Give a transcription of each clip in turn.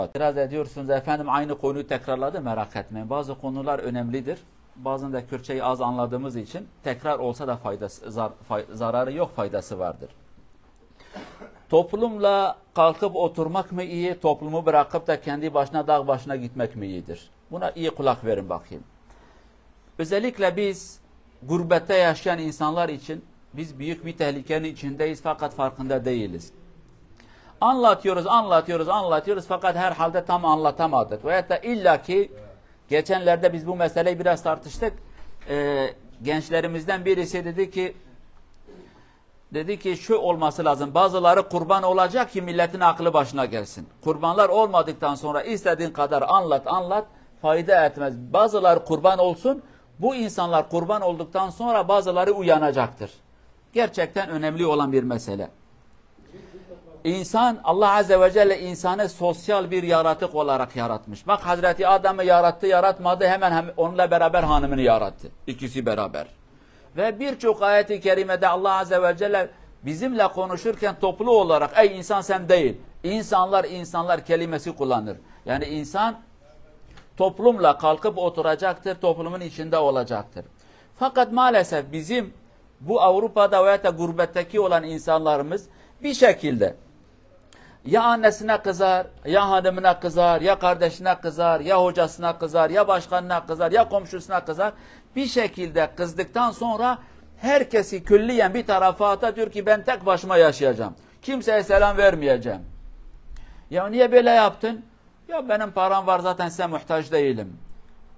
İtiraz ediyorsunuz efendim, aynı konuyu tekrarladı, merak etmeyin. Bazı konular önemlidir. Bazen de Kürtçeyi az anladığımız için tekrar olsa da zararı yok, faydası vardır. Toplumla kalkıp oturmak mı iyi, toplumu bırakıp da kendi başına dağ başına gitmek mi iyidir? Buna iyi kulak verin bakayım. Özellikle biz gurbette yaşayan insanlar için biz büyük bir tehlikenin içindeyiz fakat farkında değiliz. Anlatıyoruz fakat herhalde tam anlatamadık. Veyahut da illaki geçenlerde biz bu meseleyi biraz tartıştık. Gençlerimizden birisi dedi ki şu olması lazım. Bazıları kurban olacak ki milletin aklı başına gelsin. Kurbanlar olmadıktan sonra istediğin kadar anlat fayda etmez. Bazıları kurban olsun. Bu insanlar kurban olduktan sonra bazıları uyanacaktır. Gerçekten önemli olan bir mesele. İnsan, Allah Azze ve Celle insanı sosyal bir yaratık olarak yaratmış. Bak Hazreti Adem'i yarattı, yaratmadı, hemen onunla beraber hanımını yarattı. İkisi beraber. Ve birçok ayet-i kerimede Allah Azze ve Celle bizimle konuşurken toplu olarak ey insan sen değil, insanlar kelimesi kullanır. Yani insan toplumla kalkıp oturacaktır, toplumun içinde olacaktır. Fakat maalesef bizim bu Avrupa'da veya da gurbetteki olan insanlarımız bir şekilde ya annesine kızar, ya hanımına kızar, ya kardeşine kızar, ya hocasına kızar, ya başkanına kızar, ya komşusuna kızar. Bir şekilde kızdıktan sonra herkesi külliyen bir tarafa atar, diyor ki ben tek başıma yaşayacağım. Kimseye selam vermeyeceğim. Ya niye böyle yaptın? Ya benim param var zaten, size muhtaç değilim.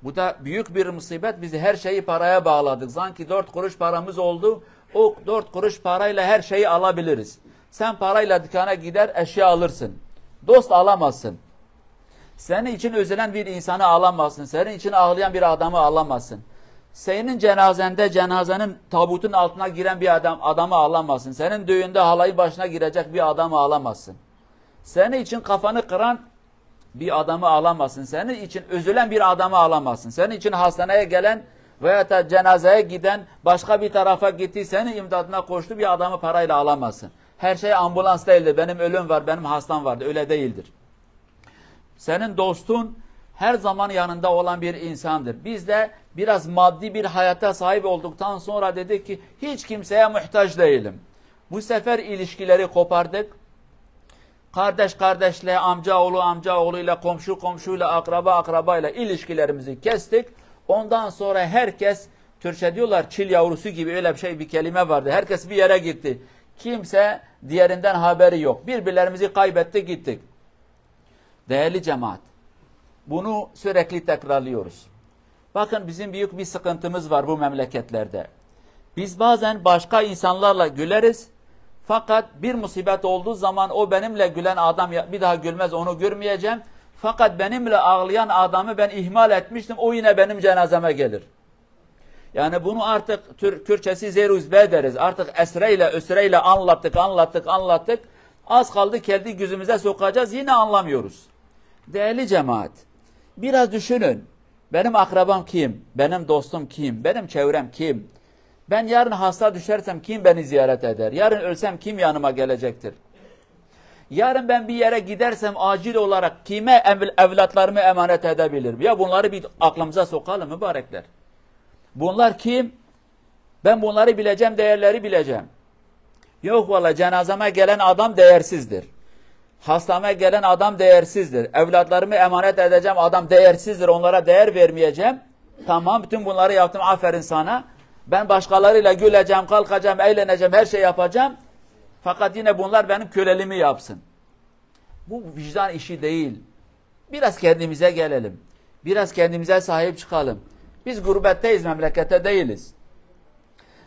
Bu da büyük bir musibet. Biz her şeyi paraya bağladık. Sanki 4 kuruş paramız oldu. O 4 kuruş parayla her şeyi alabiliriz. Sen parayla dükkana gider eşya alırsın. Dost alamazsın. Senin için üzülen bir insanı alamazsın. Senin için ağlayan bir adamı alamazsın. Senin cenazenin tabutun altına giren bir adamı alamazsın. Senin düğünde halayı başına girecek bir adamı alamazsın. Senin için kafanı kıran bir adamı alamazsın. Senin için üzülen bir adamı alamazsın. Senin için hastaneye gelen veya da cenazeye giden, başka bir tarafa gitti, senin imdadına koştu bir adamı parayla alamazsın. Her şey ambulans değildir. Benim ölüm var, benim hastam vardı. Öyle değildir. Senin dostun her zaman yanında olan bir insandır. Biz de biraz maddi bir hayata sahip olduktan sonra dedik ki hiç kimseye muhtaç değilim. Bu sefer ilişkileri kopardık. Kardeş kardeşle, amcaoğluyla, komşu komşuyla, akrabayla ilişkilerimizi kestik. Ondan sonra herkes, Türkçe diyorlar çil yavrusu gibi, öyle bir kelime vardı. Herkes bir yere gitti. Kimse diğerinden haberi yok. Birbirlerimizi kaybetti gittik. Değerli cemaat, bunu sürekli tekrarlıyoruz. Bakın bizim büyük bir sıkıntımız var bu memleketlerde. Biz bazen başka insanlarla güleriz. Fakat bir musibet olduğu zaman o benimle gülen adam bir daha gülmez, onu görmeyeceğim. Fakat benimle ağlayan adamı ben ihmal etmiştim, o yine benim cenazeme gelir. Yani bunu artık Kürtçesi zeruzbe deriz. Artık ösreyle anlattık. Az kaldı kendi gözümüze sokacağız, yine anlamıyoruz. Değerli cemaat, biraz düşünün. Benim akrabam kim? Benim dostum kim? Benim çevrem kim? Ben yarın hasta düşersem kim beni ziyaret eder? Yarın ölsem kim yanıma gelecektir? Yarın ben bir yere gidersem acil olarak kime evlatlarımı emanet edebilirim? Ya bunları bir aklımıza sokalım mübarekler. Bunlar kim? Ben bunları bileceğim, değerleri bileceğim. Yok valla cenazeme gelen adam değersizdir. Hastama gelen adam değersizdir. Evlatlarımı emanet edeceğim adam değersizdir. Onlara değer vermeyeceğim. Tamam, bütün bunları yaptım, aferin sana. Ben başkalarıyla güleceğim, kalkacağım, eğleneceğim, her şey yapacağım. Fakat yine bunlar benim köleliğimi yapsın. Bu vicdan işi değil. Biraz kendimize gelelim. Biraz kendimize sahip çıkalım. Biz gurbetteyiz, memlekette değiliz.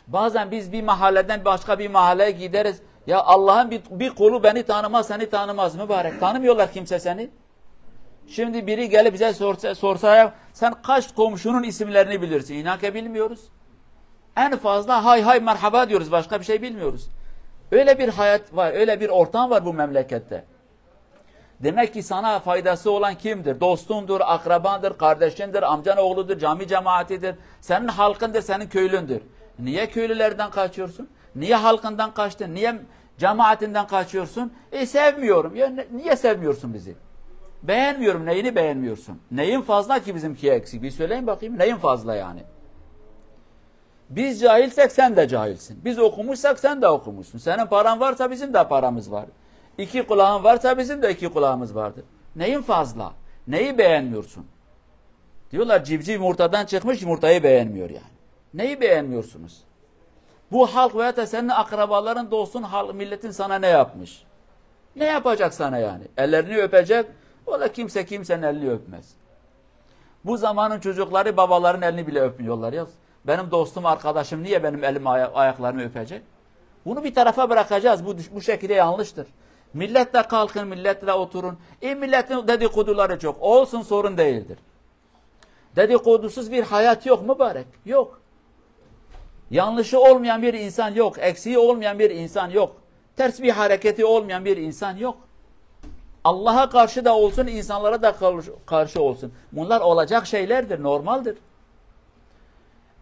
Bazen biz bir mahalleden başka bir mahalleye gideriz. Ya Allah'ın bir kulu beni tanımaz, seni tanımaz mübarek. Tanımıyorlar kimse seni. Şimdi biri gelip bize sorsa ya, sen kaç komşunun isimlerini bilirsin? İnan ki bilmiyoruz. En fazla hay merhaba diyoruz. Başka bir şey bilmiyoruz. Öyle bir hayat var, öyle bir ortam var bu memlekette. Demek ki sana faydası olan kimdir? Dostundur, akrabandır, kardeşindir, amcan oğludur, cami cemaatidir. Senin halkındır, senin köylündür. Niye köylülerden kaçıyorsun? Niye halkından kaçtın? Niye cemaatinden kaçıyorsun? Sevmiyorum. Ya, niye sevmiyorsun bizi? Beğenmiyorum. Neyini beğenmiyorsun? Neyin fazla ki bizimki eksik? Bir söyleyin bakayım. Neyin fazla yani? Biz cahilsek sen de cahilsin. Biz okumuşsak sen de okumuşsun. Senin paran varsa bizim de paramız var. 2 kulağın varsa bizim de 2 kulağımız vardır. Neyin fazla? Neyi beğenmiyorsun? Diyorlar civciv yumurtadan çıkmış, yumurtayı beğenmiyor yani. Neyi beğenmiyorsunuz? Bu halk veya da senin akrabaların, dostun, halk, milletin sana ne yapmış? Ne yapacak sana yani? Ellerini öpecek, o da kimse kimsenin elini öpmez. Bu zamanın çocukları babaların elini bile öpmüyorlar ya. Benim dostum, arkadaşım niye benim elimi, ayaklarımı öpecek? Bunu bir tarafa bırakacağız. Bu şekilde yanlıştır. Milletle kalkın, milletle oturun. Milletin dedikoduları çok. Olsun, sorun değildir. Dedikodusuz bir hayat yok mübarek. Yok. Yanlışı olmayan bir insan yok. Eksiği olmayan bir insan yok. Ters bir hareketi olmayan bir insan yok. Allah'a karşı da olsun, insanlara da karşı olsun. Bunlar olacak şeylerdir, normaldir.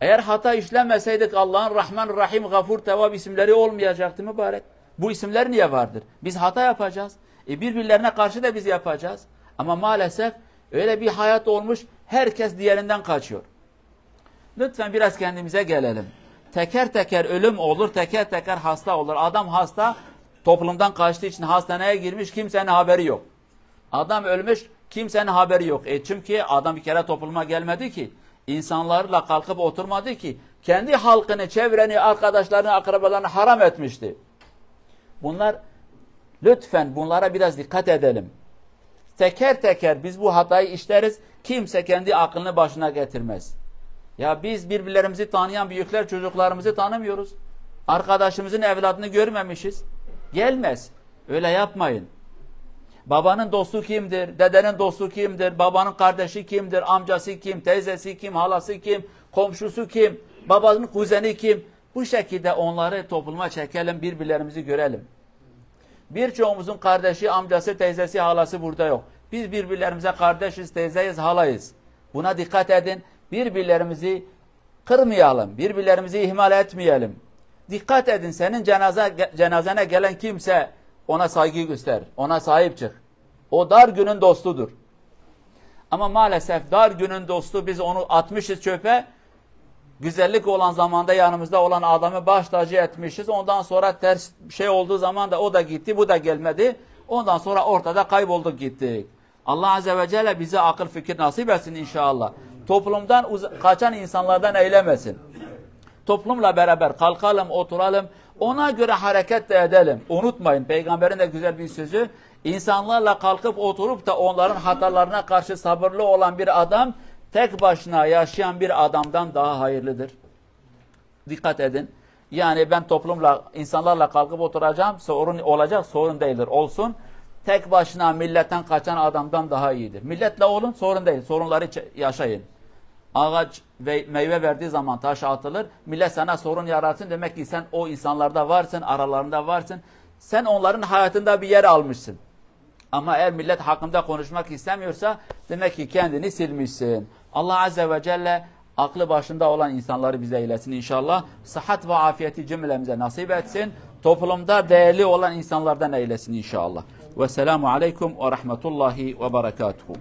Eğer hata işlemeseydik Allah'ın Rahman, Rahim, Gafur, Tevvab isimleri olmayacaktı mübarek. Bu isimler niye vardır? Biz hata yapacağız. Birbirlerine karşı da biz yapacağız. Ama maalesef öyle bir hayat olmuş, herkes diğerinden kaçıyor. Lütfen biraz kendimize gelelim. Teker teker ölüm olur, teker teker hasta olur. Adam hasta, toplumdan kaçtığı için hastaneye girmiş, kimsenin haberi yok. Adam ölmüş, kimsenin haberi yok. Çünkü adam bir kere topluma gelmedi ki, insanlarla kalkıp oturmadı ki, kendi halkını, çevreni, arkadaşlarını, akrabalarını haram etmişti. Bunlar, lütfen bunlara biraz dikkat edelim. Teker teker biz bu hatayı işleriz, kimse kendi aklını başına getirmez. Ya biz birbirlerimizi tanıyan büyükler çocuklarımızı tanımıyoruz. Arkadaşımızın evladını görmemişiz. Gelmez. Öyle yapmayın. Babanın dostu kimdir? Dedenin dostu kimdir? Babanın kardeşi kimdir? Amcası kim? Teyzesi kim? Halası kim? Komşusu kim? Babanın kuzeni kim? Bu şekilde onları topluma çekelim, birbirlerimizi görelim. Birçoğumuzun kardeşi, amcası, teyzesi, halası burada yok. Biz birbirlerimize kardeşiz, teyzeyiz, halayız. Buna dikkat edin. Birbirlerimizi kırmayalım. Birbirlerimizi ihmal etmeyelim. Dikkat edin. Senin cenazene gelen kimse ona saygı göster. Ona sahip çık. O dar günün dostudur. Ama maalesef dar günün dostu, biz onu atmışız çöpe. Güzellik olan zamanda yanımızda olan adamı baş tacı etmişiz. Ondan sonra ters şey olduğu zaman da o da gitti, bu da gelmedi. Ondan sonra ortada kaybolduk gittik. Allah Azze ve Celle bize akıl fikir nasip etsin inşallah. Toplumdan kaçan insanlardan eylemesin. Toplumla beraber kalkalım, oturalım. Ona göre hareket de edelim. Unutmayın, Peygamberin de güzel bir sözü. İnsanlarla kalkıp oturup da onların hatalarına karşı sabırlı olan bir adam, tek başına yaşayan bir adamdan daha hayırlıdır. Dikkat edin. Yani ben toplumla, insanlarla kalkıp oturacağım, sorun olacak, sorun değildir. Olsun. Tek başına milletten kaçan adamdan daha iyidir. Milletle olun, sorun değil. Sorunları yaşayın. Ağaç ve meyve verdiği zaman taş atılır. Millet sana sorun yaratsın. Demek ki sen o insanlarda varsın, aralarında varsın. Sen onların hayatında bir yer almışsın. Ama eğer millet hakkında konuşmak istemiyorsa demek ki kendini silmişsin. Allah Azze ve Celle aklı başında olan insanları bize eylesin inşallah. Sıhhat ve afiyeti cümlemize nasip etsin. Toplumda değerli olan insanlardan eylesin inşallah. Vesselamu aleyküm ve rahmetullahi ve berekatuhu.